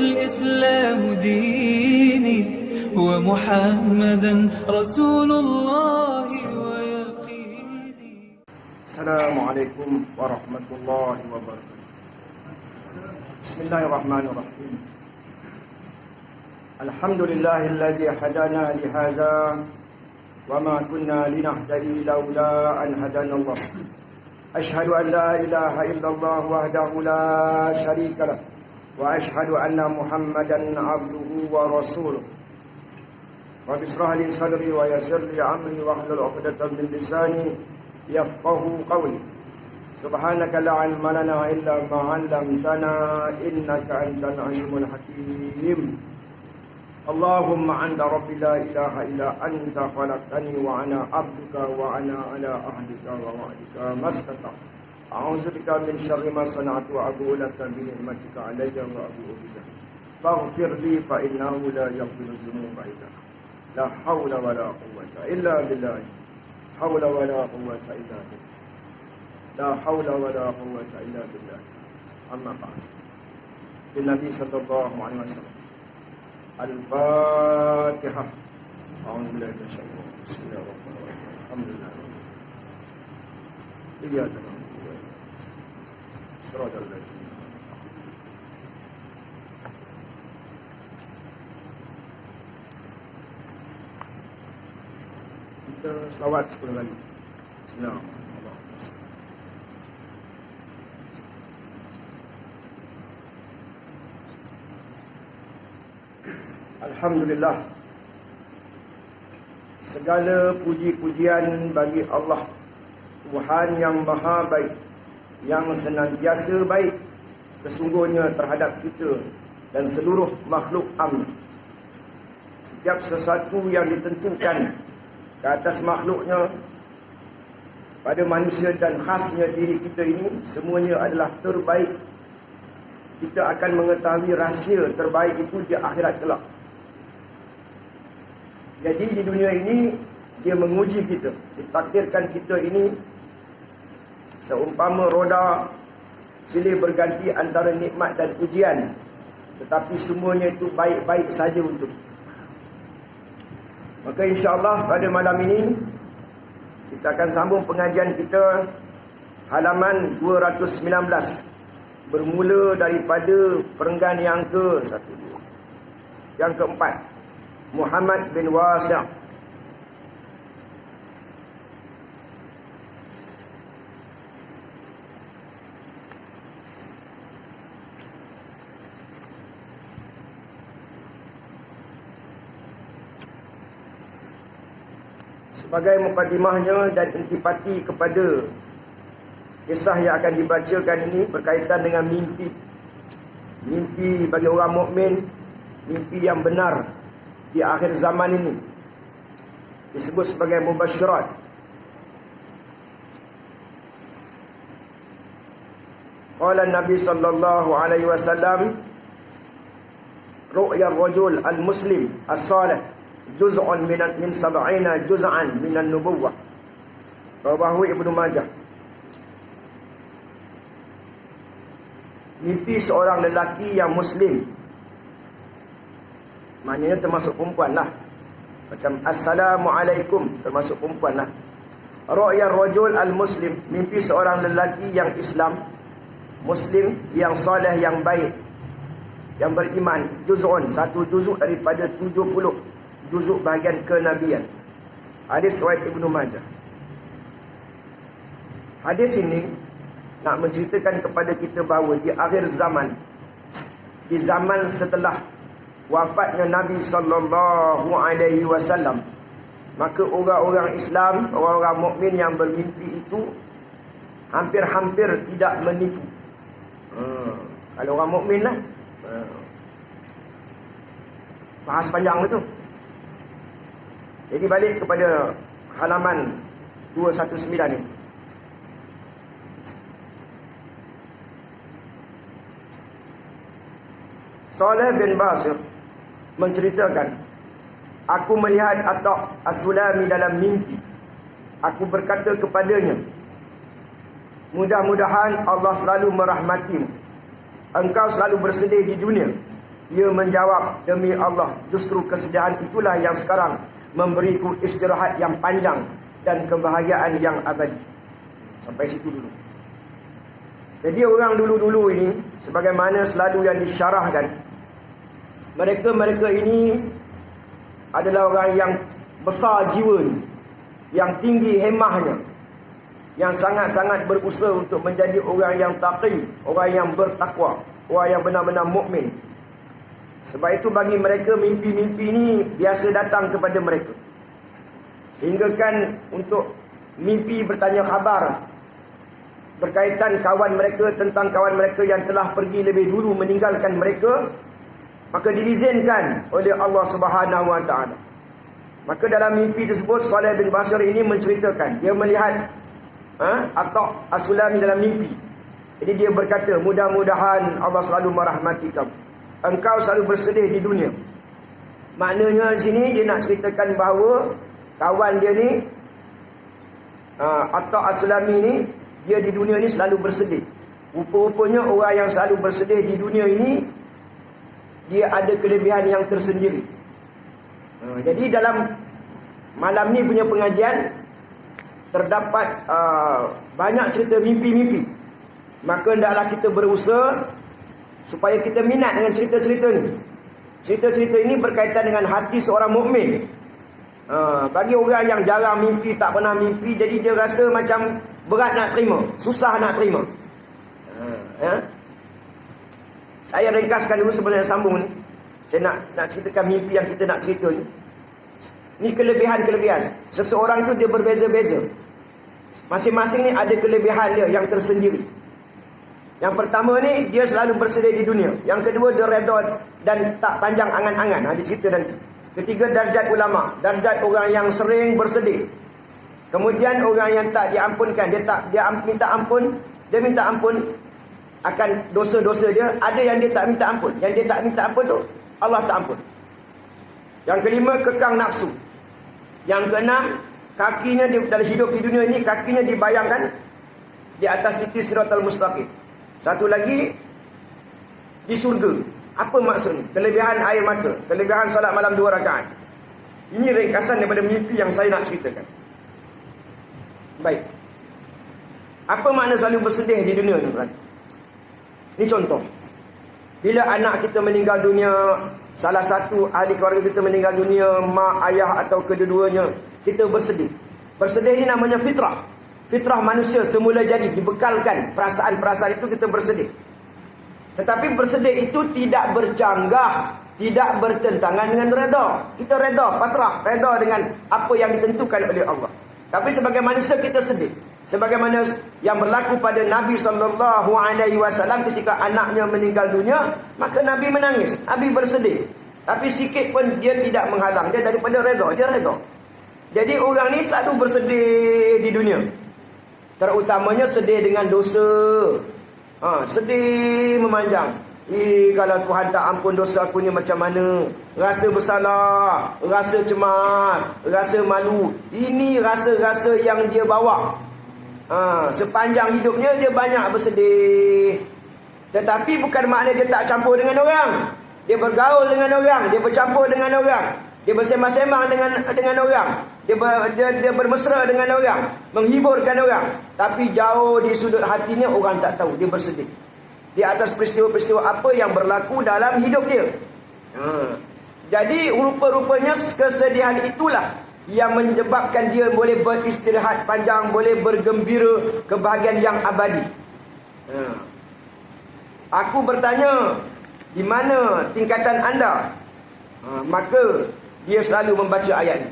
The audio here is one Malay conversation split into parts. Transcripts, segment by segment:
والإسلام ديني ومحمدا رسول الله ويقيني. السلام عليكم ورحمة الله وبركاته. بسم الله الرحمن الرحيم. الحمد لله الذي هدانا لهذا وما كنا لنهتدي لولا أن هدانا الله. أشهد أن لا إله إلا الله وحده لا شريك له وأشهد أن محمدا عبده ورسوله. رب اشرح لي صدري ويسر لي أمري واحلل عقدة من لساني يفقهوا قولي. سبحانك لا علم لنا إلا ما علمتنا إنك أنت العليم الحكيم. اللهم أنت ربي لا إله إلا أنت خلقتني وأنا عبدك وأنا على عهدك ووعدك ما استطعت. أعوذ بك من شر ما صنعت وأبوء لك بنعمتك علي وأبوء بذنبي فاغفر لي فإنه لا يغفر الذنوب إلا أنت. لا حول ولا قوة إلا بالله. حول ولا قوة إلا بالله. لا حول ولا قوة إلا بالله. أما بعد. النبي صلى الله عليه وسلم. الفاتحة. أعوذ بالله من الشيطان الرجيم. بسم الله الرحمن الرحيم. الحمد لله. إياك نعبد وإياك نستعين. صراط الذين kita selawat 10 kali. Bismillahirrahmanirrahim. Alhamdulillah. Segala puji-pujian bagi Allah, Tuhan yang maha baik, yang senantiasa baik sesungguhnya terhadap kita dan seluruh makhluk amin. Setiap sesuatu yang ditentukan ke atas makhluknya, pada manusia dan khasnya diri kita ini, semuanya adalah terbaik. Kita akan mengetahui rahsia terbaik itu di akhirat kelak. Jadi di dunia ini dia menguji kita, ditakdirkan kita ini seumpama roda silih berganti antara nikmat dan ujian, tetapi semuanya itu baik-baik saja untuk kita. Maka insya-Allah pada malam ini kita akan sambung pengajian kita halaman 219 bermula daripada perenggan yang yang keempat, Muhammad bin Wasi'. Sebagai mukadimahnya dan intipati kepada kisah yang akan dibacakan ini berkaitan dengan mimpi. Mimpi bagi orang mukmin, mimpi yang benar di akhir zaman ini disebut sebagai mubasyirat. Qala Nabi sallallahu alaihi wasallam, ru'ya ar-rajul al-muslim as-salih juz'un min 70 juz'an min an-nubuwah. Rawahu Ibnu Majah. Mimpi seorang lelaki yang muslim, maknanya termasuk perempuan lah. Macam Assalamualaikum, termasuk perempuan lah. Ru'ya ar-rajul al-muslim, mimpi seorang lelaki yang Islam, muslim, yang soleh, yang baik, yang beriman. Juz'un, satu juzuk daripada 70 juzuk bahagian kenabian. Hadis riwayat Ibnu Majah. Hadis ini nak menceritakan kepada kita bahawa di akhir zaman, di zaman setelah wafatnya Nabi sallallahu alaihi wasallam, maka orang-orang Islam, orang-orang mukmin yang bermimpi itu hampir-hampir tidak menipu. Kalau orang mukmin lah, bahas panjang itu. Jadi balik kepada halaman 219 ini. Saleh bin Basir menceritakan, aku melihat Atta' As-Sulami dalam mimpi. Aku berkata kepadanya, mudah-mudahan Allah selalu merahmatimu. Engkau selalu bersedih di dunia Ia menjawab, demi Allah, justru kesedihan itulah yang sekarang memberiku istirahat yang panjang dan kebahagiaan yang abadi. Sampai situ dulu. Jadi orang dulu-dulu ini, sebagaimana selalu yang disyarahkan, mereka-mereka ini adalah orang yang besar jiwanya, yang tinggi hemahnya, yang sangat-sangat berusaha untuk menjadi orang yang taqi, orang yang bertakwa, orang yang benar-benar mukmin. Sebab itu bagi mereka mimpi-mimpi ini biasa datang kepada mereka. Sehingga kan untuk mimpi bertanya khabar berkaitan kawan mereka, tentang kawan mereka yang telah pergi lebih dulu meninggalkan mereka, maka diizinkan oleh Allah Subhanahu Wa Taala. Maka dalam mimpi tersebut Saleh bin Bashir ini menceritakan, dia melihat Atta' As-Sulami dalam mimpi. Jadi dia berkata, mudah-mudahan Allah selalu merahmati kamu, engkau selalu bersedih di dunia. Maknanya di sini dia nak ceritakan bahawa kawan dia ni, Atta' As-Sulami ni, dia di dunia ni selalu bersedih. Rupa-rupanya orang yang selalu bersedih di dunia ini, dia ada kelebihan yang tersendiri. Jadi dalam malam ni punya pengajian terdapat banyak cerita mimpi-mimpi. Maka hendaklah kita berusaha supaya kita minat dengan cerita-cerita ni. Cerita-cerita ini berkaitan dengan hati seorang mukmin. Bagi orang yang jarang mimpi, tak pernah mimpi, jadi dia rasa macam berat nak terima, susah nak terima. Saya ringkaskan dulu sebelum sambung ni. Saya nak ceritakan mimpi yang kita nak cerita ni. Ni kelebihan-kelebihan. Seseorang itu dia berbeza-beza. Masing-masing ni ada kelebihan dia yang tersendiri. Yang pertama ni, dia selalu bersedih di dunia. Yang kedua, dia redha dan tak panjang angan-angan. Ada cerita nanti. Ketiga, darjat ulama. Darjat orang yang sering bersedih. Kemudian orang yang tak diampunkan. Dia minta ampun. Dia minta ampun akan dosa-dosa dia. Ada yang dia tak minta ampun. Yang dia tak minta ampun tu, Allah tak ampun. Yang kelima, kekang nafsu. Yang keenam, kakinya dalam hidup di dunia ini, kakinya dibayangkan di atas titik siratal mustaqim. Satu lagi, di surga. Apa maksudnya? Kelebihan air mata, kelebihan salat malam 2 rakaat. Ini ringkasan daripada mimpi yang saya nak ceritakan. Baik. Apa makna selalu bersedih di dunia ni? Ini contoh. Bila anak kita meninggal dunia, salah satu ahli keluarga kita meninggal dunia, mak, ayah atau kedua-duanya, kita bersedih. Bersedih ni namanya fitrah. Fitrah manusia semula jadi, dibekalkan perasaan-perasaan itu, kita bersedih. Tetapi bersedih itu tidak bercanggah, tidak bertentangan dengan redha. Kita redha, pasrah, redha dengan apa yang ditentukan oleh Allah. Tapi sebagai manusia kita sedih. Sebagaimana yang berlaku pada Nabi SAW ketika anaknya meninggal dunia, maka Nabi menangis, Nabi bersedih. Tapi sikit pun dia tidak menghalang dia daripada redha, dia redha. Jadi orang ni selalu bersedih di dunia. Terutamanya sedih dengan dosa. Sedih memanjang. Kalau Tuhan tak ampun dosa aku ni macam mana? Rasa bersalah, rasa cemas, rasa malu. Ini rasa-rasa yang dia bawa. Sepanjang hidupnya dia banyak bersedih. Tetapi bukan makna dia tak campur dengan orang. Dia bergaul dengan orang, dia bercampur dengan orang, dia bersembang-sembang dengan orang, dia bermesra dengan orang, menghiburkan orang. Tapi jauh di sudut hatinya orang tak tahu dia bersedih di atas peristiwa-peristiwa apa yang berlaku dalam hidup dia. Jadi rupa-rupanya kesedihan itulah yang menyebabkan dia boleh beristirahat panjang, boleh bergembira, kebahagiaan yang abadi. Aku bertanya, di mana tingkatan anda? Maka dia selalu membaca ayat ini.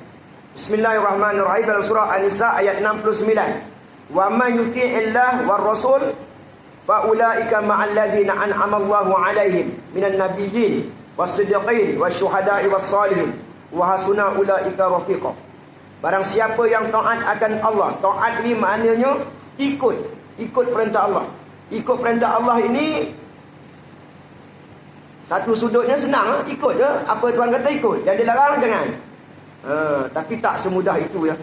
Bismillahirrahmanirrahim, dalam surah An-Nisa ayat 69. Wa may yuti'illah war rasul fa ulaika ma'al ladzina an'ama Allahu 'alaihim minan nabiyyin was-siddiqin wasyuhada'i was-salihin wa hasuna ulaika rafiqa. Barang siapa yang taat akan Allah, taat ni maknanya ikut perintah Allah. Ikut perintah Allah ini satu sudutnya senang, ikut je apa Tuhan kata, ikut. Yang dilarang jangan. Tapi tak semudah itu ya.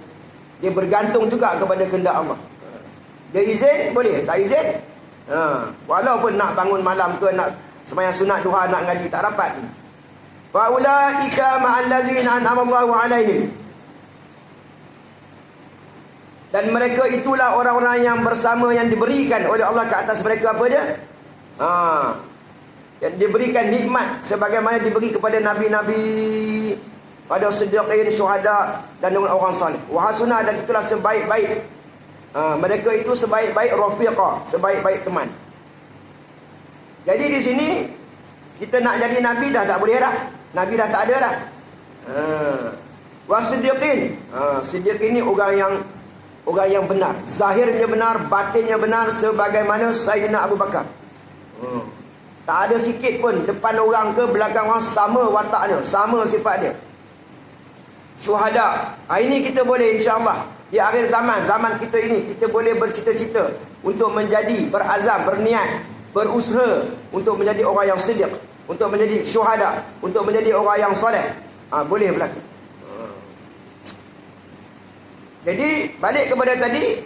Dia bergantung juga kepada kehendak Allah. Dia izin boleh, tak izin walaupun nak bangun malam ke, nak Sembahyang sunat duha nak ngaji tak dapat. Fa ulaika ma'al ladzina an'ama Allahu 'alaihim. Dan mereka itulah orang-orang yang bersama yang diberikan oleh Allah ke atas mereka apa dia? Yang diberikan nikmat sebagaimana diberi kepada nabi-nabi, pada siddiqin, syuhada dan orang salih. Wa hasunah, dan itulah sebaik-baik. Mereka itu sebaik-baik rafiqah, sebaik-baik teman. Jadi di sini kita nak jadi nabi dah tak boleh dah. Nabi dah tak ada dah. Wa siddiqin. Siddiqin ni orang yang benar, zahirnya benar, batinnya benar, sebagaimana Sayyidina Abu Bakar. Tak ada sikit pun depan orang ke belakang orang sama wataknya, sama sifat dia. Syuhada. Ini kita boleh insya-Allah di akhir zaman kita ini, kita boleh bercita-cita untuk menjadi, berazam, berniat, berusaha untuk menjadi orang yang siddiq, untuk menjadi syuhada, untuk menjadi orang yang soleh. Boleh berlaku. Jadi balik kepada tadi,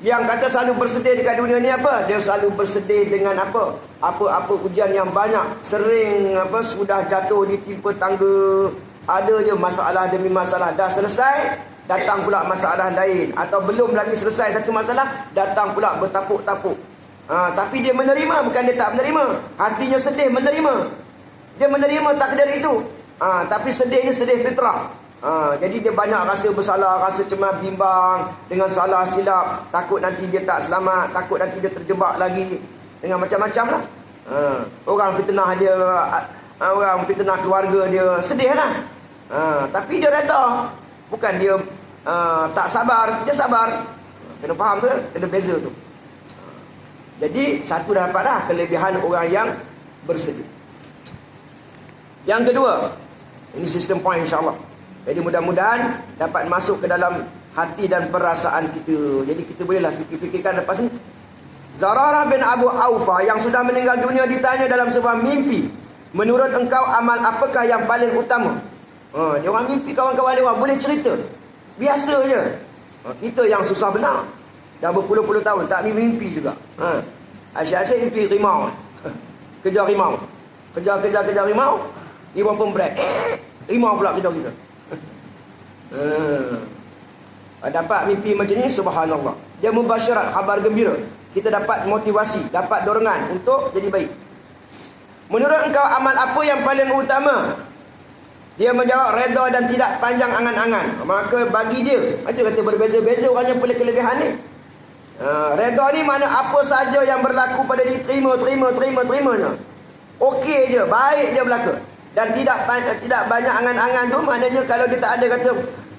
yang kata selalu bersedih dekat dunia ni apa? Dia selalu bersedih dengan apa? Apa-apa ujian yang banyak, sering sudah jatuh ditimpa tangga, ada je masalah demi masalah, dah selesai datang pula masalah lain, atau belum lagi selesai satu masalah datang pula bertapuk-tapuk. Tapi dia menerima, bukan dia tak menerima. Hatinya sedih, menerima. Dia menerima takdir itu. Tapi sedih ni sedih fitrah. Jadi dia banyak rasa bersalah, rasa cemas, bimbang dengan salah silap, takut nanti dia tak selamat, takut nanti dia terjebak lagi dengan macam-macam lah. Orang fitnah dia, orang fitnah keluarga dia, sedih lah. Tapi dia reda. Bukan dia tak sabar, dia sabar. Kena faham tu, kena beza tu. Jadi satu dah dapat dah kelebihan orang yang bersedih. Yang kedua, ini sistem point insya-Allah. Jadi mudah-mudahan dapat masuk ke dalam hati dan perasaan kita. Jadi kita bolehlah fikir-fikirkan lepas ni. Zararah bin Abu Aufa yang sudah meninggal dunia ditanya dalam sebuah mimpi, menurut engkau amal apakah yang paling utama? Dia orang mimpi, kawan-kawan dia orang boleh cerita. Biasa je. Kita yang susah benar. Dah berpuluh-puluh tahun tak mimpi juga. Asyik-asyik mimpi rimau. Kejar rimau. Kejar rimau. Ibu pun break. Rimau pula kejar kita. Dapat mimpi macam ni, subhanallah. Dia mubasyarat, khabar gembira. Kita dapat motivasi, dapat dorongan untuk jadi baik. Menurut engkau amal apa yang paling utama? Dia menjawab redha dan tidak panjang angan-angan. Maka bagi dia, macam kata berbeza-beza orang yang boleh kelebihan ni. Redha ni mana apa saja yang berlaku pada dia terimanya. Okey je, baik je berlaku. Dan tidak banyak angan-angan tu, maknanya kalau dia tak ada kata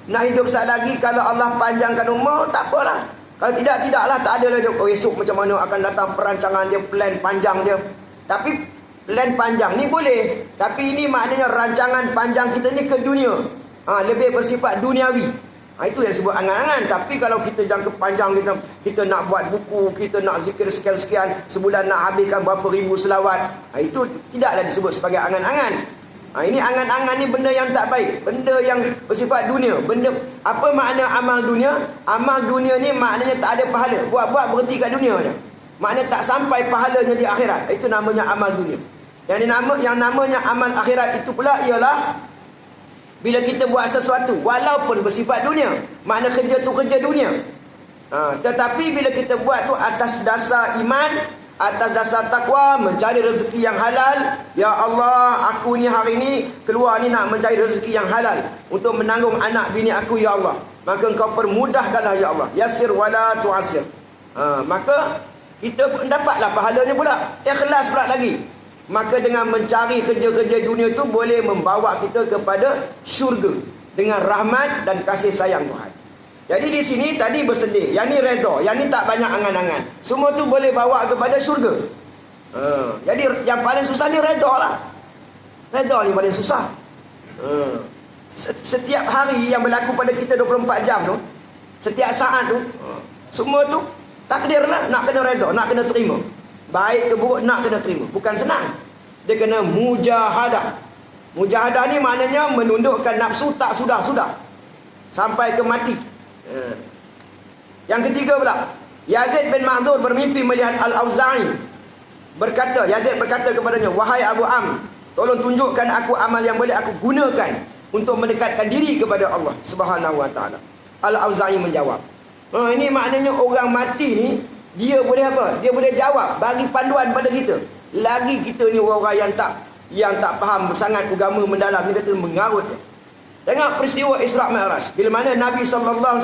nak hidup sekali lagi, kalau Allah panjangkan umur, tak apalah. Kalau tidaklah, tak adalah dia, esok macam mana akan datang perancangan dia, plan panjang dia. Tapi plan panjang ni boleh, tapi ini maknanya rancangan panjang kita ni ke dunia. Lebih bersifat duniawi. Itu yang disebut angan-angan. Tapi kalau kita jangka panjang, kita nak buat buku, kita nak zikir sekian-sekian, sebulan nak habiskan berapa ribu selawat, itu tidaklah disebut sebagai angan-angan. Ini angan-angan ni benda yang tak baik, benda yang bersifat dunia. Benda apa makna amal dunia? Amal dunia ni maknanya tak ada pahala. Buat-buat berhenti kat dunia je. Maknanya tak sampai pahalanya di akhirat. Itu namanya amal dunia. Yang namanya amal akhirat itu pula ialah bila kita buat sesuatu walaupun bersifat dunia, makna kerja tu kerja dunia. Tetapi bila kita buat tu atas dasar iman, atas dasar takwa, mencari rezeki yang halal. Ya Allah, aku ni hari ni keluar ni nak mencari rezeki yang halal untuk menanggung anak bini aku, ya Allah. Maka engkau permudahkanlah, ya Allah. Yassir wala tu'assir. Maka kita dapatlah pahalanya pula. Ikhlas pula lagi. Maka dengan mencari kerja-kerja dunia itu boleh membawa kita kepada syurga dengan rahmat dan kasih sayang Tuhan. Jadi di sini tadi bersedih, yang ni redha, yang ni tak banyak angan-angan. Semua tu boleh bawa kepada syurga. Jadi yang paling susah ni redha lah. Redha ni paling susah. Setiap hari yang berlaku pada kita 24 jam tu, setiap saat tu, semua tu takdir lah, nak kena redha, nak kena terima. Baik ke buruk nak kena terima. Bukan senang. Dia kena mujahadah. Mujahadah ni maknanya menundukkan nafsu tak sudah-sudah sampai ke mati. Yang ketiga pula, Yazid bin Ma'dzur bermimpi melihat Al-Auza'i Yazid berkata kepadanya, wahai Abu Am, tolong tunjukkan aku amal yang boleh aku gunakan untuk mendekatkan diri kepada Allah Subhanahu wa taala. Al-Auza'i menjawab. Ini maknanya orang mati ni dia boleh apa? Dia boleh jawab, bagi panduan pada kita. Lagi kita ni orang yang tak faham sangat agama mendalam, dia kata mengarut. Tengok peristiwa Isra' Mi'raj. Bila mana Nabi SAW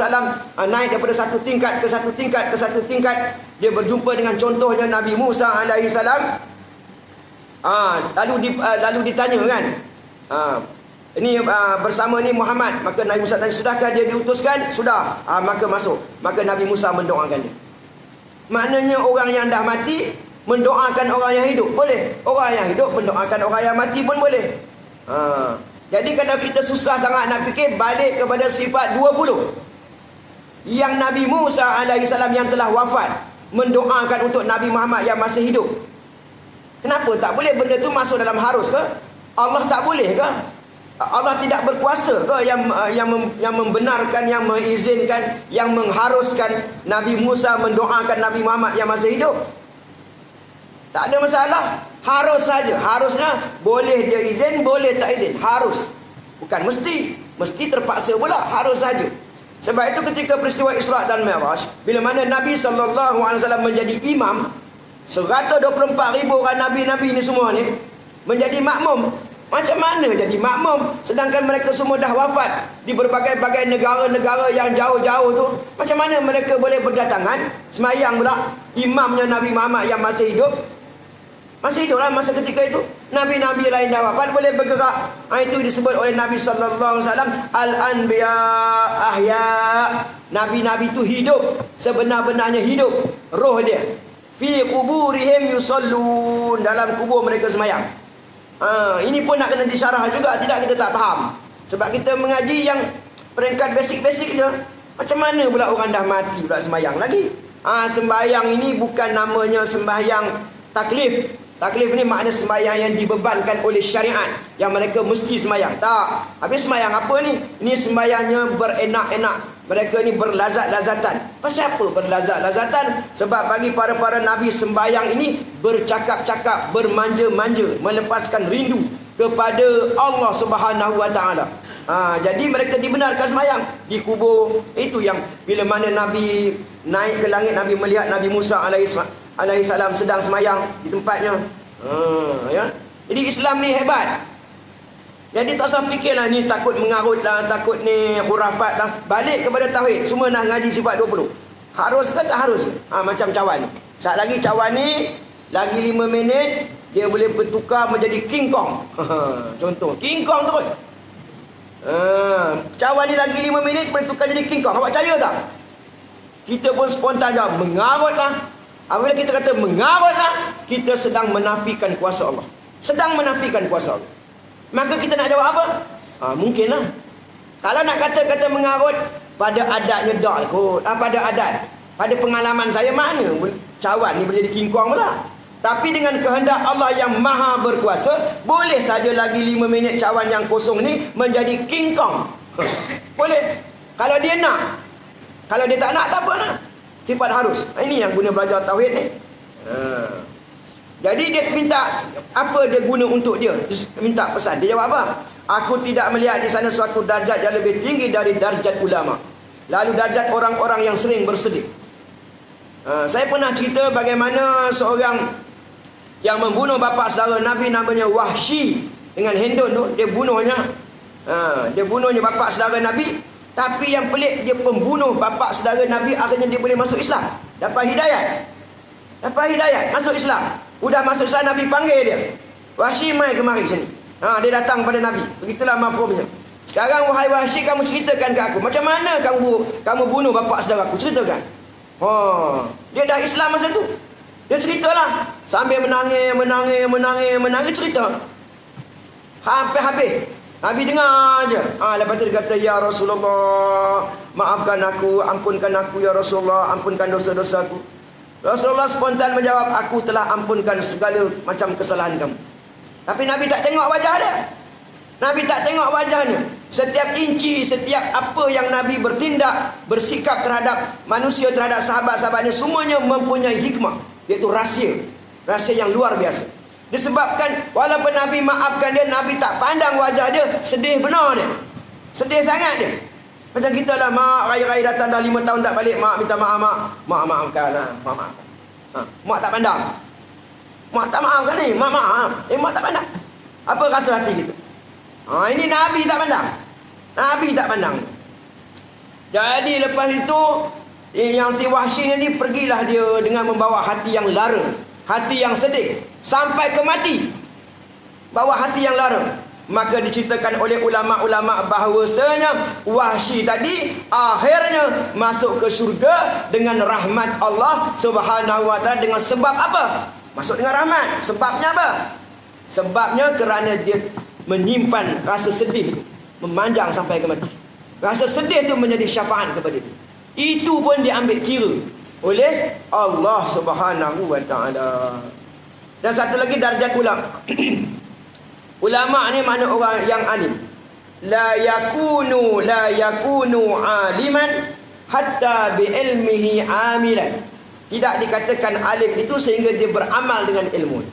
naik daripada satu tingkat ke satu tingkat ke satu tingkat, dia berjumpa dengan contohnya Nabi Musa alaihissalam. Lalu ditanya kan, ini bersama ni Muhammad. Maka Nabi Musa tanya, sudahkah dia diutuskan? Sudah. Maka masuk. Maka Nabi Musa mendoakan dia. Maknanya orang yang dah mati mendoakan orang yang hidup boleh. Orang yang hidup mendoakan orang yang mati pun boleh. Jadi kalau kita susah sangat nak fikir, balik kepada sifat 20 yang Nabi Musa alaihissalam yang telah wafat mendoakan untuk Nabi Muhammad yang masih hidup. Kenapa tak boleh benda tu masuk dalam harus ke? Allah tak boleh ke? Allah tidak berkuasa ke yang membenarkan, yang mengizinkan, yang mengharuskan Nabi Musa mendoakan Nabi Muhammad yang masih hidup? Tak ada masalah. Harus saja. Harusnya boleh dia izin, boleh tak izin. Harus. Bukan mesti. Mesti terpaksa pula. Harus saja. Sebab itu ketika peristiwa Isra' dan Mi'raj, bila mana Nabi SAW menjadi imam, 124,000 orang Nabi-Nabi ni semua ni menjadi makmum. Macam mana jadi makmum sedangkan mereka semua dah wafat di berbagai-bagai negara-negara yang jauh-jauh tu? Macam mana mereka boleh berdatangan semayang pula? Imamnya Nabi Muhammad yang masih hidup. Masih hiduplah masa ketika itu. Nabi-nabi lain dah wafat boleh bergerak. Itu disebut oleh Nabi SAW al-anbiya ahya. Nabi-nabi itu hidup, sebenar-benarnya hidup. Roh dia fi quburihim yusallun, dalam kubur mereka semayang. Ini pun nak kena disyarah juga, tidak kita tak faham. Sebab kita mengaji yang peringkat basic-basic je. Macam mana pula orang dah mati pula sembahyang lagi? Sembahyang ini bukan namanya sembahyang taklif. Taklif ni makna sembahyang yang dibebankan oleh syariat, yang mereka mesti sembahyang. Tak. Habis sembahyang apa ni? Ini sembahyangnya berenak-enak. Mereka ni berlazat-lazatan. Pasal apa berlazat-lazatan? Sebab bagi para nabi sembahyang ini bercakap-cakap, bermanja-manja, melepaskan rindu kepada Allah Subhanahu wa taala. Jadi mereka dibenarkan sembahyang di kubur. Itu yang bila mana Nabi naik ke langit, Nabi melihat Nabi Musa alaihissalam sedang sembahyang di tempatnya. Ya. Jadi Islam ni hebat. Jadi tak usah fikirlah ni takut mengarut lah, takut ni khurafat lah. Balik kepada tauhid. Semua nak ngaji sifat 20. Harus ke tak harus? Macam cawan ni. Saat lagi cawan ni, lagi 5 minit, dia boleh bertukar menjadi King Kong. Contoh, King Kong terus. Cawan ni lagi 5 minit boleh tukar jadi King Kong. Awak percaya tak? Kita pun spontan jawab, mengarut lah. Apabila kita kata mengarut lah, kita sedang menafikan kuasa Allah. Sedang menafikan kuasa Allah. Maka kita nak jawab apa? Mungkinlah. Kalau nak kata-kata mengarut, pada adatnya tak kot. Pada adat. Pada pengalaman saya, mana cawan ni boleh jadi King Kong pula. Tapi dengan kehendak Allah yang maha berkuasa, boleh saja lagi 5 minit cawan yang kosong ni menjadi King Kong. Boleh. Kalau dia nak. Kalau dia tak nak, tak apa nak. Sifat harus. Ini yang guna belajar tauhid ni. Jadi dia minta apa dia guna untuk dia. Dia minta pesan. Dia jawab apa? Aku tidak melihat di sana suatu darjat yang lebih tinggi dari darjat ulama. Lalu darjat orang-orang yang sering bersedih. Saya pernah cerita bagaimana seorang yang membunuh bapa saudara Nabi namanya Wahsy dengan Hindun tu. Dia bunuhnya. Dia bunuhnya bapa saudara Nabi. Tapi yang pelik, dia pembunuh bapa saudara Nabi, akhirnya dia boleh masuk Islam. Dapat hidayat. Dapat hidayat, masuk Islam. Udah masuk Islam, Nabi panggil dia. Wahsy, mai kemari sini. Dia datang pada Nabi. Begitulah mafhumnya. Sekarang wahai Wahsy, kamu ceritakan ke aku. Macam mana kamu bunuh bapa saudara aku? Ceritakan. Dia dah Islam masa tu. Dia ceritalah. Sambil menangis cerita. Hampir habis. Nabi dengar aja. Lepas tu dia kata, ya Rasulullah, maafkan aku, ampunkan aku ya Rasulullah, ampunkan dosa-dosaku. Rasulullah spontan menjawab, aku telah ampunkan segala macam kesalahan kamu. Tapi Nabi tak tengok wajah dia. Nabi tak tengok wajahnya. Setiap inci, setiap apa yang Nabi bertindak, bersikap terhadap manusia, terhadap sahabat-sahabatnya, semuanya mempunyai hikmah. Iaitu rahsia. Rasa yang luar biasa. Disebabkan walaupun Nabi maafkan dia, Nabi tak pandang wajah dia, sedih benar dia. Sedih sangat dia. Macam kita lah, mak raya-raya datang dah 5 tahun tak balik, mak minta maaf, mak maafkan lah, mak maafkan. Mak tak pandang. Mak tak maafkan ni, mak maaf. Mak tak pandang. Apa rasa hati kita? Ini Nabi tak pandang. Nabi tak pandang. Jadi lepas itu, yang si Wahsy ni pergilah dia dengan membawa hati yang lara, hati yang sedih, sampai ke mati. Bawa hati yang lara. Maka diceritakan oleh ulama-ulama bahawasanya Wahsy tadi akhirnya masuk ke syurga dengan rahmat Allah Subhanahu wa taala. Dengan sebab apa? Masuk dengan rahmat. Sebabnya apa? Sebabnya kerana dia menyimpan rasa sedih, memanjang sampai ke mati. Rasa sedih itu menjadi syafaat kepada dia. Itu pun diambil kira oleh Allah Subhanahu wa taala. Dan satu lagi darjat ulama. Ulama ni mana orang yang alim. La yakunu aliman hatta bi ilmihi amilan. Tidak dikatakan alim itu sehingga dia beramal dengan ilmu.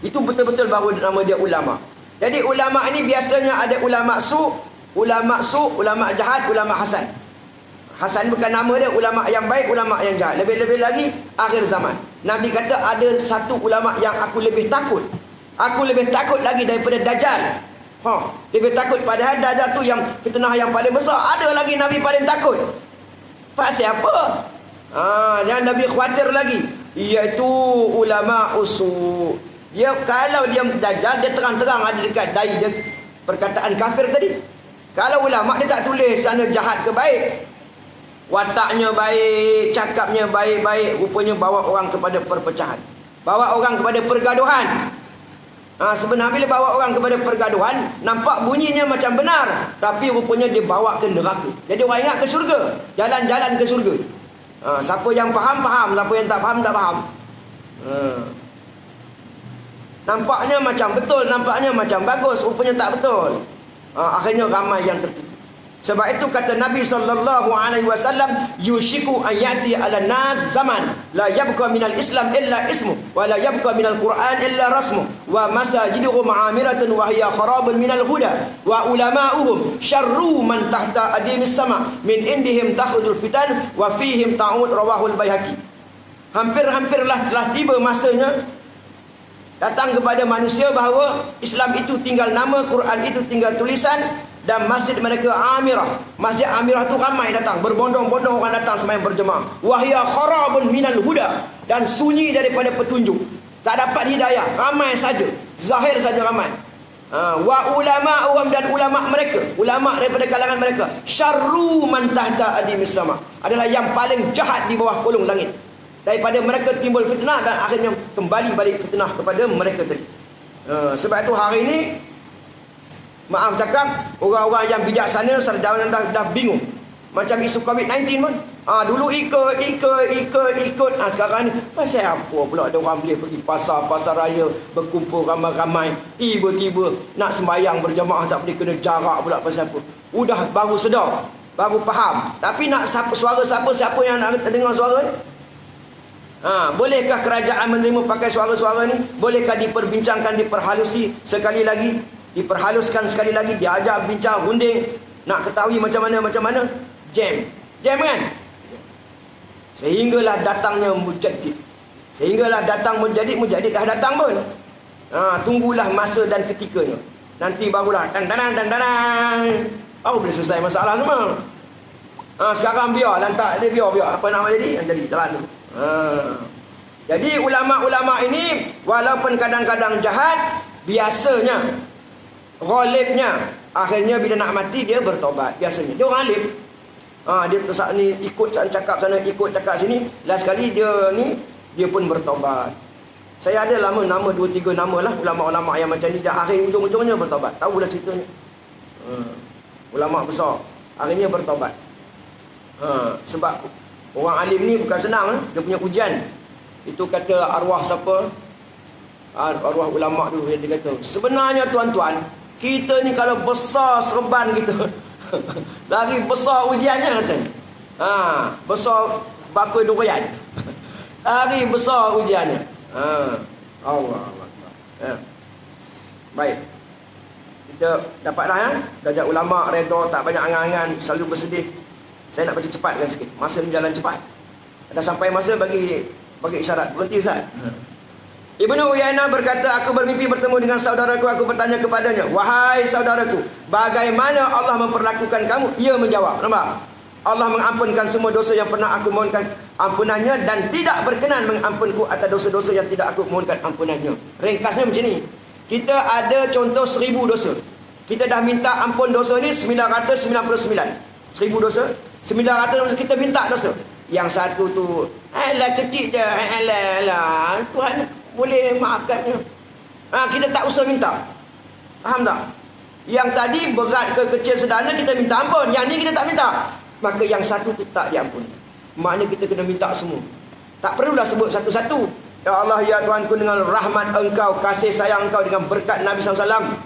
Itu betul-betul baru nama dia ulama. Jadi ulama ini biasanya ada ulama su, ulama jahat, ulama hasan. Hasan bukan nama dia, ulama yang baik, ulama yang jahat. Lebih-lebih lagi akhir zaman. Nabi kata ada satu ulama yang aku lebih takut. Aku lebih takut lagi daripada Dajjal. Lebih takut, padahal Dajjal tu yang fitnah yang paling besar. Ada lagi Nabi paling takut. Pasal apa? Yang Nabi khawatir lagi, iaitu ulama usul. Dia kalau dia Dajjal, dia terang-terang ada dekat dai dia perkataan kafir tadi. Kalau ulama dia tak tulis sana jahat ke baik, wataknya baik, cakapnya baik-baik, rupanya bawa orang kepada perpecahan, bawa orang kepada pergaduhan. Sebenarnya bila bawa orang kepada pergaduhan, nampak bunyinya macam benar, tapi rupanya dia bawa ke neraka. Jadi orang ingat ke syurga, jalan-jalan ke syurga. Siapa yang faham, faham. Siapa yang tak faham, tak faham. Nampaknya macam betul, nampaknya macam bagus, rupanya tak betul. Akhirnya ramai yang tertipu. Sebab itu kata Nabi SAW, yushiku ayati ala nas zaman la yabqa minal islam illa ismu wa la yabqa minal quran illa rasmu wa masajiduhum amiratun wa hiya kharabun minal huda wa ulama'uhum syarru man tahta adimis sama min indihim takhudul fitan wa fihim ta'ud, rawahul Baihaqi. Hampir-hampirlah telah tiba masanya datang kepada manusia bahawa Islam itu tinggal nama, Quran itu tinggal tulisan, dan masjid mereka Amirah. Masjid Amirah tu ramai datang, berbondong-bondong orang datang sembahyang berjemaah. Wahya kharabun minal huda, dan sunyi daripada petunjuk. Tak dapat hidayah, ramai saja, zahir saja ramai. Wa ulama'uhum, dan ulama mereka, ulama daripada kalangan mereka, syarru man tahta adimis sama, adalah yang paling jahat di bawah kolong langit. Daripada mereka timbul fitnah dan akhirnya kembali balik fitnah kepada mereka tadi. Sebab itu hari ini, maaf cakap, orang-orang yang bijaksana dah bingung. Macam isu COVID-19 pun. Dulu ikut. Sekarang ni, pasal apa pula ada orang boleh pergi pasar raya, berkumpul ramai-ramai. Tiba-tiba nak sembahyang berjemaah tak boleh, kena jarak pula. Pasal apa? Udah baru sedar, baru faham. Tapi nak suara siapa yang nak dengar suara ni? Bolehkah kerajaan menerima pakai suara-suara ni? Bolehkah diperbincangkan, diperhalusi sekali lagi? Diperhaluskan sekali lagi, diajak bincang, runding, nak ketahui macam mana, jam kan? Sehinggalah datangnya mujaddid. Mujaddid dah datang pun. Tunggulah masa dan ketikanya. Nanti barulah dan baru boleh selesai masalah semua. Sekarang biar lantak dia, biar apa nak jadi, jadi jalan dulu. Jadi ulama-ulama ini walaupun kadang-kadang jahat, biasanya ghalibnya akhirnya bila nak mati dia bertobat. Biasanya dia orang alim. Dia tersak ni ikut cakap sana, ikut cakap sini, last sekali dia pun bertobat. Saya ada lama nama 2-3 nama lah ulama-ulama yang macam ni, dan akhir ujung-ujungnya bertobat. Tahulah ceritanya. Ulama besar akhirnya bertobat. Sebab orang alim ni bukan senang, dia punya ujian. Itu kata arwah siapa? Arwah ulama dulu yang dia kata, sebenarnya tuan-tuan, kita ni kalau besar serban kita lagi besar ujiannya katanya. Besar bakul durian lagi besar ujiannya. Baik. Kita dapatlah ya. Darjat ulama redha, tak banyak angan-angan, selalu bersedih. Saya nak baca cepatkan sikit. Masa berjalan cepat. Dah sampai masa bagi isyarat. Berhenti Ustaz. Ibnu Uyainah berkata, aku bermimpi bertemu dengan saudaraku. Aku bertanya kepadanya, wahai saudaraku, bagaimana Allah memperlakukan kamu? Ia menjawab, nampak? Allah mengampunkan semua dosa yang pernah aku mohonkan ampunannya, dan tidak berkenan mengampunku atas dosa-dosa yang tidak aku mohonkan ampunannya. Ringkasnya macam ni. Kita ada contoh 1000 dosa. Kita dah minta ampun dosa ni 999. 1000 dosa, 900 dosa kita minta dosa. Yang satu tu, alah kecil je, alah Tuhan boleh maafkannya. Kita tak usah minta. Faham tak? Yang tadi berat ke kecil sederhana kita minta ampun. Yang ni kita tak minta. Maka yang satu tu tak diampuni. Maknanya kita kena minta semua. Tak perlulah sebut satu-satu. Ya Allah, ya Tuhanku, dengan rahmat Engkau, kasih sayang Engkau, dengan berkat Nabi SAW,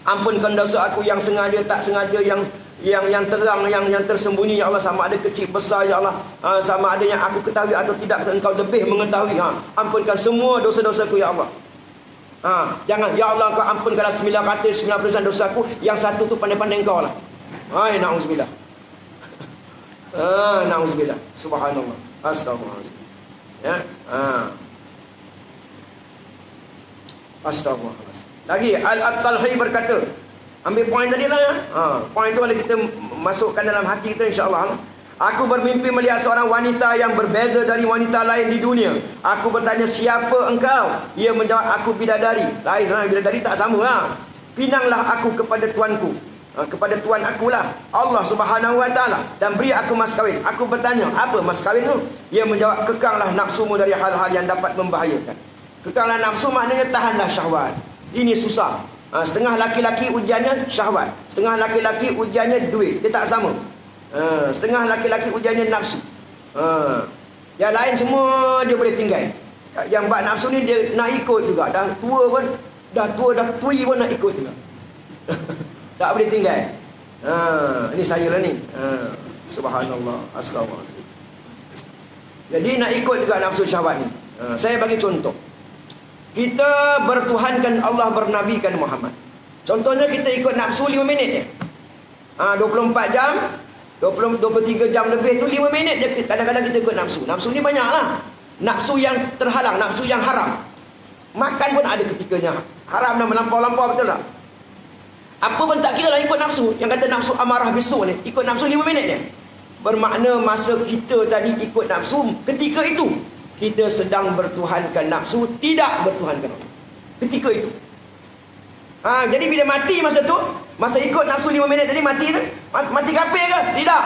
ampunkan dosa aku yang sengaja, tak sengaja, yang terang, yang tersembunyi. Ya Allah, sama ada kecil besar, ya Allah, sama ada yang aku ketahui atau tidak, Engkau lebih mengetahui. Ampunkan semua dosa-dosaku, ya Allah. Jangan, ya Allah, Engkau ampunkanlah 999 dosaku, yang satu tu pandai-pandai Engkau lah. Na'udzubillah. Na'udzubillah. Subhanallah. Astagfirullah. Ya. Astagfirullah. Lagi Al-Talhi berkata, ambil poin tadi lah ya. Poin tu kalau kita masukkan dalam hati kita, insya-Allah. Aku bermimpi melihat seorang wanita yang berbeza dari wanita lain di dunia. Aku bertanya, siapa engkau? Ia menjawab, aku bidadari. Lain lah, bidadari tak sama lah. Pinanglah aku kepada tuanku, kepada tuan akulah, Allah Subhanahu wa taala, dan beri aku mas kahwin. Aku bertanya, apa mas kahwin tu? Ia menjawab, kekanglah nafsumu dari hal-hal yang dapat membahayakan. Kekanglah nafsu maknanya tahanlah syahwat. Ini susah. Setengah laki-laki ujiannya syahwat, setengah laki-laki ujiannya duit. Dia tak sama. Setengah laki-laki ujiannya nafsu. Yang lain semua dia boleh tinggal. Yang bab nafsu ni dia nak ikut juga. Dah tua pun, dah tui pun nak ikut juga. Tak boleh tinggal. Ini saya lah ni. Subhanallah. Astagfirullah. Jadi nak ikut juga nafsu syahwat ni. Saya bagi contoh. Kita bertuhankan Allah, bernabikan Muhammad. Contohnya kita ikut nafsu 5 minit je. 24 jam, 23 jam lebih tu 5 minit je. Kadang-kadang kita ikut nafsu. Nafsu ni banyak lah. Nafsu yang terhalang, nafsu yang haram. Makan pun ada ketikanya haram dan melampau-lampau, betul tak? Apa pun tak kira lah ikut nafsu. Yang kata nafsu amarah bisu ni, ikut nafsu 5 minit je. Bermakna masa kita tadi ikut nafsu, ketika itu kita sedang bertuhankan nafsu, tidak bertuhankan Allah. Ketika itu. Jadi bila mati masa tu, masa ikut nafsu 5 minit tadi mati tu, mati kafir ke? Tidak.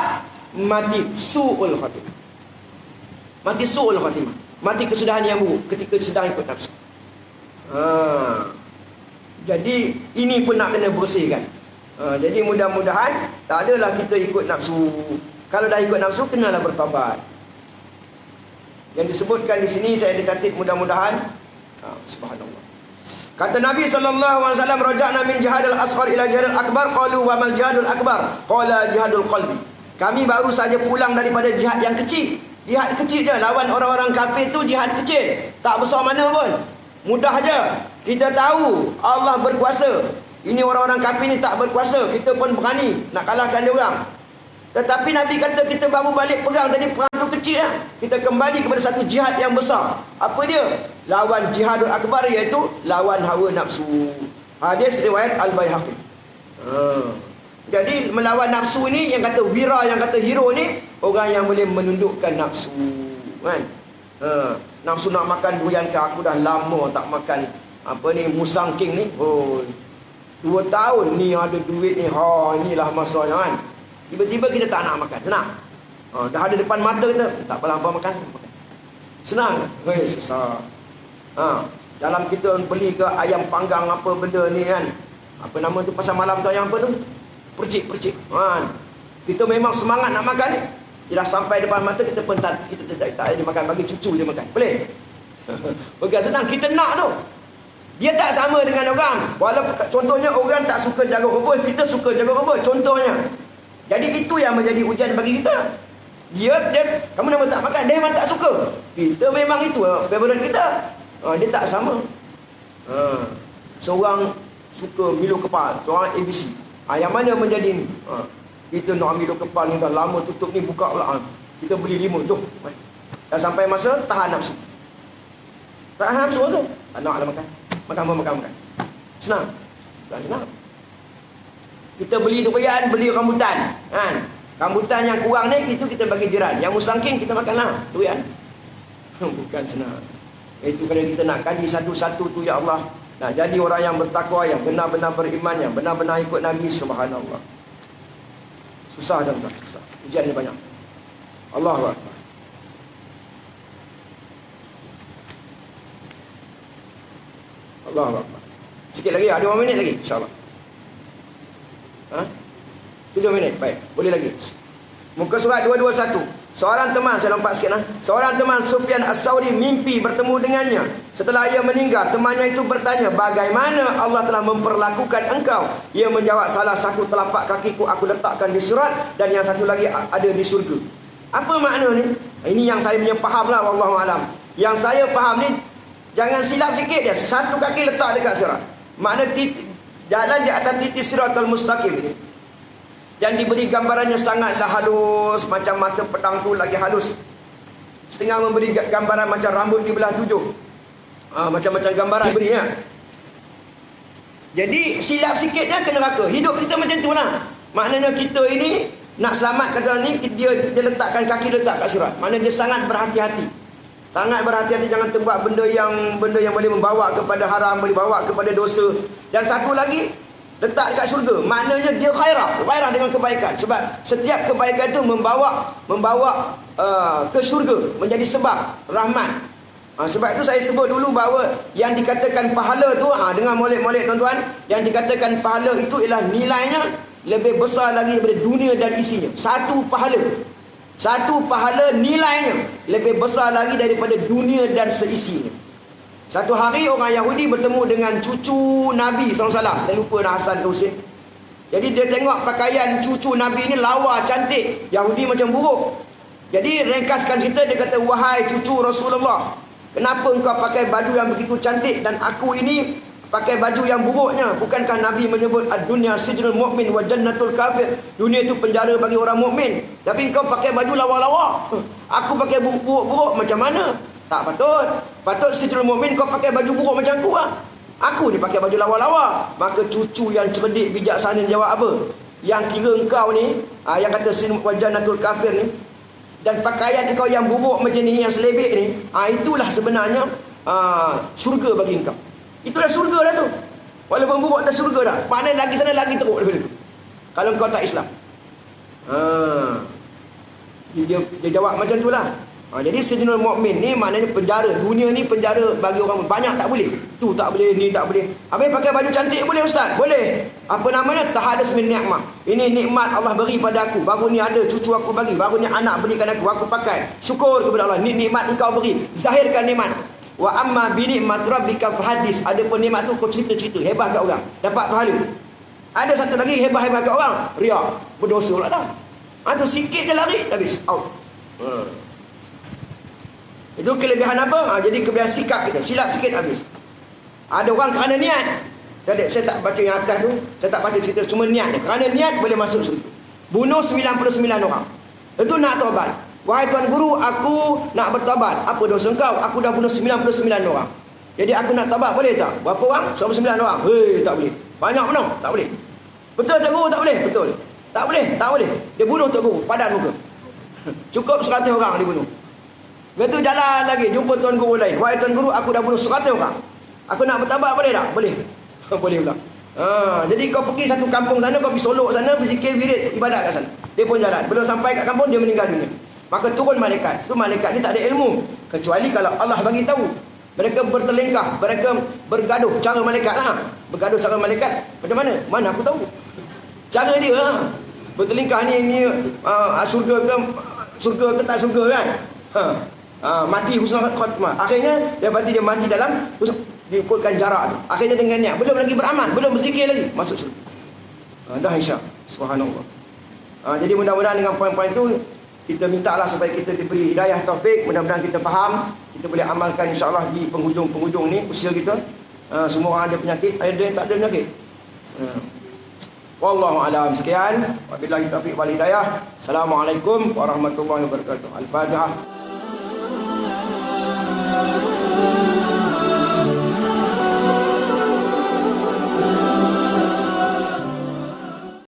Mati su'ul khatimah. Mati su'ul khatimah. Mati kesudahan yang buruk ketika sedang ikut nafsu. Jadi ini pun nak kena bersihkan. Jadi mudah-mudahan tak adalah kita ikut nafsu. Kalau dah ikut nafsu, kenalah bertaubat. Yang disebutkan di sini saya ada catat, mudah-mudahan. Subhanallah. Kata Nabi SAW, raja'na min jihadil asghar ila jihadil akbar. Qalu wa mal jihadul akbar? Qala jihadul qalbi. Kami baru saja pulang daripada jihad yang kecil. Jihad kecil je, lawan orang-orang kafir tu jihad kecil. Tak besar mana pun. Mudah je. Kita tahu Allah berkuasa. Ini orang-orang kafir ni tak berkuasa. Kita pun berani nak kalahkan dia orang. Tetapi Nabi kata kita baru balik perang tadi, perang tu kecil lah. Kita kembali kepada satu jihad yang besar. Apa dia? Lawan jihadul akbar, iaitu lawan hawa nafsu. Hadis riwayat Al-Baihaqi. Jadi melawan nafsu ni, yang kata wira, yang kata hero ni, orang yang boleh menundukkan nafsu, kan? Nafsu nak makan durian ke, aku dah lama tak makan apa ni, musang king ni. 2 tahun ni ada duit ni, inilah masanya, kan? Tiba-tiba kita tak nak makan, senang. Dah ada depan mata kita, tak apalah apa makan. Senang. Susah. Dalam kita beli ke ayam panggang apa benda ni, kan? Apa nama tu pasar malam tu, ayam apa tu? Percik-percik. Kita memang semangat nak makan ni. Bila sampai depan mata kita pun tak ada makan, bagi cucu dia makan. Boleh? Bukan senang, kita nak tu. Dia tak sama dengan orang. Walaupun contohnya orang tak suka jagung rebus, kita suka jagung rebus, contohnya. Jadi itu yang menjadi ujian bagi kita. Dia kamu memang tak makan, dia memang tak suka. Kita memang itu favourite kita. Dia tak sama. Seorang suka milu kepal, orang ABC. Yang mana menjadi ni? Kita nak milu kepal ni dah lama tutup ni, buka pula. Kita beli 5 tu. Dah sampai masa tahan nafsu. Tahan nafsu tu. Tak nak lah makan. Makan. Senang. Tak senang. Kita beli durian, beli rambutan. Kan? Rambutan yang kurang ni, itu kita bagi jiran. Yang musangking kita makanlah durian. Bukan senang. Itu kalau kita nak kaji satu-satu tu, ya Allah. Nak jadi orang yang bertakwa, yang benar-benar beriman, yang benar-benar ikut Nabi, subhanallah. Susah tuan-tuan, susah. Ujian ni banyak. Allahu Akbar. Allahu Akbar. Sikit lagi, ada 5 minit lagi, insya-Allah. 7 minit, baik. Boleh lagi. Muka surat 221. Seorang teman, saya lompat sikit. Seorang teman Sufyan As-Sauri mimpi bertemu dengannya. Setelah ia meninggal, temannya itu bertanya, bagaimana Allah telah memperlakukan engkau? Ia menjawab, salah satu telapak kakiku aku letakkan di surat, dan yang satu lagi ada di surga. Apa makna ni? Ini yang saya punya faham lah, wallahu alam. Yang saya faham ni, jangan silap sikit dia. Satu kaki letak dekat surat. Makna jalan di atas titik siratal mustaqim ni. Dan diberi gambarannya sangatlah halus, macam mata pedang tu lagi halus. Setengah memberi gambaran macam rambut dibelah 7. Macam-macam gambaran diberi ya. Jadi silap sikitnya ke neraka. Hidup kita macam tu lah. Maknanya kita ini nak selamat kata ni, dia letakkan kaki letak kat surat. Maknanya dia sangat berhati-hati. Sangat berhati-hati, jangan terbuat benda yang boleh membawa kepada haram, boleh bawa kepada dosa. Dan satu lagi, letak dekat syurga. Maknanya dia khairah dengan kebaikan. Sebab setiap kebaikan itu membawa ke syurga, menjadi sebab rahmat. Sebab itu saya sebut dulu bahawa yang dikatakan pahala tu, dengan molek-molek tuan-tuan, yang dikatakan pahala itu ialah nilainya lebih besar lagi daripada dunia dan isinya. Satu pahala nilainya lebih besar lagi daripada dunia dan seisinya. Satu hari orang Yahudi bertemu dengan cucu Nabi SAW. Saya lupa dah Hasan ke Husain. Jadi dia tengok pakaian cucu Nabi ni lawa, cantik. Yahudi macam buruk. Jadi ringkaskan cerita, dia kata, wahai cucu Rasulullah, kenapa engkau pakai baju yang begitu cantik dan aku ini pakai baju yang buruknya? Bukankah Nabi menyebut ad-dunya sijnul mu'min wa jannatul kafir? Dunia itu penjara bagi orang mukmin. Tapi engkau pakai baju lawa-lawa. Aku pakai buruk-buruk, macam mana? Tak patut. Patut sijnul mu'min kau pakai baju buruk macam aku lah. Aku ni pakai baju lawa-lawa. Maka cucu yang cerdik bijaksana jawab apa? Yang kira engkau ni, yang kata sijnul wa jannatul kafir ni, dan pakaian engkau yang buruk macam ni, yang selebek ni, itulah sebenarnya syurga bagi engkau. Itulah syurga dah tu. Walaupun buruk dah syurga dah. Maknanya lagi sana lagi teruk daripada tu, kalau engkau tak Islam. Dia jawab macam tu lah. Jadi sejnul mukmin ni maknanya penjara. Dunia ni penjara bagi orang banyak, tak boleh. Tu tak boleh, ni tak boleh. Habis pakai baju cantik boleh ustaz? Boleh. Apa namanya? Tahaddus min ni'mah. Ini nikmat Allah beri pada aku. Baru ni ada cucu aku bagi. Baru ni anak berikan aku pakai. Syukur kepada Allah. Ni nikmat engkau beri. Zahirkan nikmat. Wa amma bi ni'mat rabbika fahadis. Ada pun nikmat tu kau cerita-cerita hebat kat orang, dapat pahala. Ada satu lagi hebat-hebat kat orang, riak, berdosa pula dah. Tu sikit je lari habis out. Itu kelebihan apa? Jadi kelebihan sikap kita. Silap sikit habis. Ada orang kerana niat. Saya tak baca yang atas tu, saya tak baca cerita, cuma niat. Kerana niat boleh masuk surga. Bunuh 99 orang. Itu nak taubat. Wahai Tuan Guru, aku nak bertaubat. Apa dosa engkau? Aku dah bunuh 99 orang. Jadi aku nak taubat, boleh tak? Berapa orang? 99 orang. Tak boleh. Banyak benar? Tak boleh. Betul Tuan Guru? Tak boleh? Betul. Tak boleh? Tak boleh. Dia bunuh Tuan Guru, padan muka. Cukup 100 orang dibunuh. Lepas tu jalan lagi, jumpa Tuan Guru lain. Wahai Tuan Guru, aku dah bunuh 100 orang. Aku nak bertaubat, boleh tak? Boleh. Boleh pula. Jadi kau pergi satu kampung sana, kau pergi solok sana, berzikir, wirid, ibadat kat sana. Dia pun jalan. Belum sampai kat kampung, dia meninggal dunia. Maka turun malaikat. So malaikat ni tak ada ilmu, kecuali kalau Allah bagi tahu. Mereka bertelingkah, mereka bergaduh. Cara malaikat lah. Bergaduh cara malaikat. Macam mana? Mana aku tahu. Cara dia bertelingkah ni surga ke tak surga kan? Mati husnul khatimah. Akhirnya dia mati dalam diukurkan jarak tu. Akhirnya dengan niat, belum lagi beramal, belum berzikir lagi, masuk surga. Dah insya-Allah. Subhanallah. Jadi mudah-mudahan dengan poin-poin itu kita mintalah supaya kita diberi hidayah taufik, mudah-mudahan kita faham, kita boleh amalkan insya-Allah di penghujung-penghujung ni usia kita. Semua orang ada penyakit, ada yang tak ada penyakit. Wallahu a'lam. Sekian, wabillahi taufiq wal hidayah. Assalamualaikum warahmatullahi wabarakatuh. Al-Fatihah.